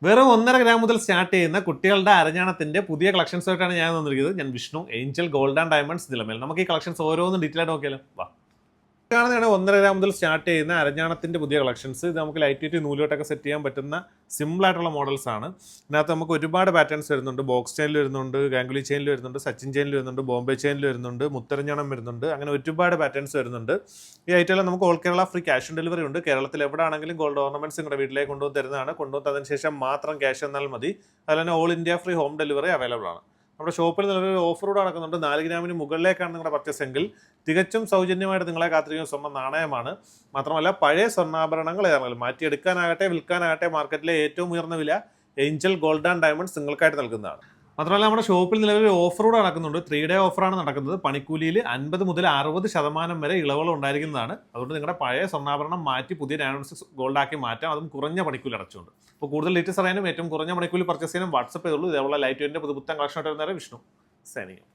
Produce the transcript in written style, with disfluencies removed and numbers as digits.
വെറും 1.5 ഗ്രാം മുതൽ സ്റ്റാർട്ട് ചെയ്യുന്ന കുട്ടികളുടെ അരഞ്ഞാണത്തിന്റെ പുതിയ കളക്ഷൻസുമായിട്ടാണ് ഞാൻ വന്നിരിക്കുന്നത്. ഞാൻ Vishnu, Angel gold and diamonds Nilamel. നമുക്ക് ഈ കളക്ഷൻസ് ഓരോന്നും ഡീറ്റെയിൽ ആയിട്ട് നോക്കിയാലോ. വാ. കാണുന്നതാണ് 1.5 ഗ്രാം മുതൽ സ്റ്റാർട്ട് ചെയ്യുന്ന അരഞ്ഞാണത്തിന്റെ പുതിയ കളക്ഷൻസ്. ഇത് നമുക്ക് ലൈറ്റ് വെയിറ്റ് നൂലോട്ടൊക്കെ സെറ്റ് ചെയ്യാൻ പറ്റുന്ന സിമ്പിൾ ആയിട്ടുള്ള മോഡൽസ് ആണ്. ഇതിനകത്ത് നമുക്ക് ഒരുപാട് പാറ്റേൺസ് വരുന്നുണ്ട്. ബോക്സ് ചെയിനിൽ വരുന്നുണ്ട്, ഗാംഗുലി ചെയിനിൽ വരുന്നുണ്ട്, സച്ചിൻ ചെയിനിൽ വരുന്നുണ്ട്, ബോംബെ ചെയിനിൽ വരുന്നുണ്ട്, മുത്തരഞ്ഞാണം വരുന്നുണ്ട്. അങ്ങനെ ഒരുപാട് പാറ്റേൺസ് വരുന്നുണ്ട്. ഈ ഐറ്റമെല്ലാം നമുക്ക് all Kerala free cash on delivery ഉണ്ട്. കേരളത്തിൽ എവിടെ ആണെങ്കിലും ഗോൾഡ് ഓർണമെന്റ്സ് നിങ്ങളുടെ വീട്ടിലേക്ക് കൊണ്ടുവന്ന് തരുന്നതാണ്. കൊണ്ടുവന്നതിന് ശേഷം മാത്രം ക്യാഷ് എന്നാൽ മതി. അതുപോലെ തന്നെ all India free home delivery available ആണ്. നമ്മുടെ ഷോപ്പിൽ നിലവിൽ ഓഫർ കൂടെ നടക്കുന്നുണ്ട്. 4 ഗ്രാമിന് മുകളിലേക്കാണ് നിങ്ങളുടെ പർച്ചേസ് എങ്കിൽ തികച്ചും സൗജന്യമായിട്ട് നിങ്ങളെ കാത്തിരിക്കുന്ന സ്വർണ്ണ നാണയമാണ്. മാത്രമല്ല പഴയ സ്വർണ്ണാഭരണങ്ങൾ ഏതാണെങ്കിലും മാറ്റിയെടുക്കാനാകട്ടെ വിൽക്കാനാകട്ടെ മാർക്കറ്റിലെ ഏറ്റവും ഉയർന്ന വില ഏഞ്ചൽ ഗോൾഡ് ആൻഡ് ഡയമണ്ട്സ് നിങ്ങൾക്കായിട്ട് നൽകുന്നതാണ്. മാത്രമല്ല നമ്മുടെ ഷോപ്പിൽ നിലവിൽ ഓഫർ കൂടെ നടക്കുന്നുണ്ട്. 3 ഡേ ഓഫറാണ് നടക്കുന്നത്. പണിക്കൂലിയിൽ 50 മുതൽ 60% വരെ ഇളവുകൾ ഉണ്ടായിരിക്കുന്നതാണ്. അതുകൊണ്ട് നിങ്ങളുടെ പഴയ സ്വർണ്ണാഭരണം മാറ്റി പുതിയ ഡയമണ്ട്സ് ഗോൾഡ് ആക്കി മാറ്റാം, അതും കുറഞ്ഞ പണിക്കൂലി അടച്ചുകൊണ്ട്. അപ്പോൾ കൂടുതൽ ഡീറ്റെയിൽസ് അറിയാനും ഏറ്റവും കുറഞ്ഞ പണിക്കൂലി പർച്ചേസ് ചെയ്യാനും വാട്സപ്പ് ചെയ്തുള്ളൂ. ഇതേപോലെ ലൈറ്റ് വെയിറ്റിന്റെ പുതുപുത്തൻ കളക്ഷൻ ആയിട്ട് വരുന്നവരെ വിഷ്ണു സേനിയും.